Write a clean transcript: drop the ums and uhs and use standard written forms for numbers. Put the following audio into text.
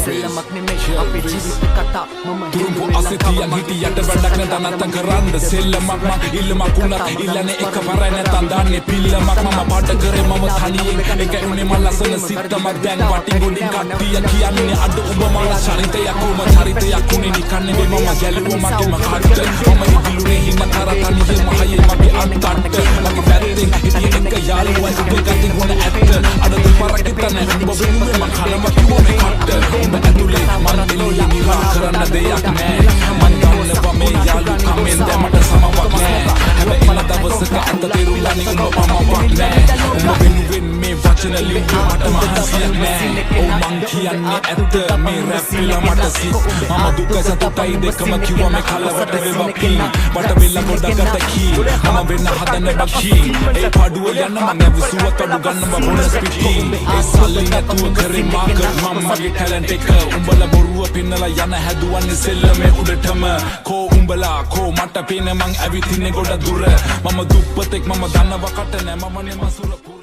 සෙල්ලමක් නෙමෙයි අපේ ජීවිත කතා මම තුරුම්පු අසිතියන් හිටියට වැඩක් නැත නැත්තම් කරන්න සෙල්ලමක් මං ඉල්ලමක් උනත් ඉල්ලන්නේ එකවරයි නැත්තම් දාන්නේ පිල්ලමක් මම පාට කරේ මම තනියෙන් එක උනේ මල් ලස්සන සිත්තමක් දැන් වටින් ගොඩින් කට්ටිය කියන්නේ අඩ ඔබ මල චරිතයක් උම චරිතයක් උනේ නිකන් නෙවෙයි මම ගැලුවා මගේම කට්ට මම ඉගිලුනේ හිම තර තනියෙන් මහයේ මගේ අත්තට මගේ පැත්තෙන් හිටියේ එක යාළුවා දුක ගතින් වුණ ඇත්ත අද දෙපාරක් හිටන්නේ ඔබ වෙනුවෙන් මං කලම කිව්වා මේ කට්ට ඔබ ඇතුලේ මම එළියේ නිවා කරන්න දෙයක් නෑ මං ගන්නවා මේ යාළුකමෙන් දැමට සමවක් නෑ හැබැයි එන දවසක ඇත්ත තේරුම්ලානි ඔබ මමවක් නෑ ඔබ වෙනුවෙන් මේ වචන ලියුවා මට මහන්සියක් නෑ ඔව් මං කියන්නේ ඇත්ත මේ රැප් කියලා මට සිත් මම දුක සතුටයි දෙකම කිව්වා මේ කලවට වේවා පින් වට වෙලා ගොඩක් අත කී මම වෙන්න හදන බකී ඒ පාඩුව යන්න මං ඇවිසුවත් අඩු ගන්න බොනස් පිටින් ඒ සල්ලි නැතුව කරේ මාකට් මම මගේ ටැලන්ට් එක උඹලා බොරුව පින්නලා යන හැදුවන්නේ සෙල්ලමේ උඩටම කෝ උඹලා කෝ මට පේන මං ඇවිත් ඉන්නේ ගොඩ දුර මම දුප්පතෙක් මම දන්නවා කට නෑ මම නේ මසුර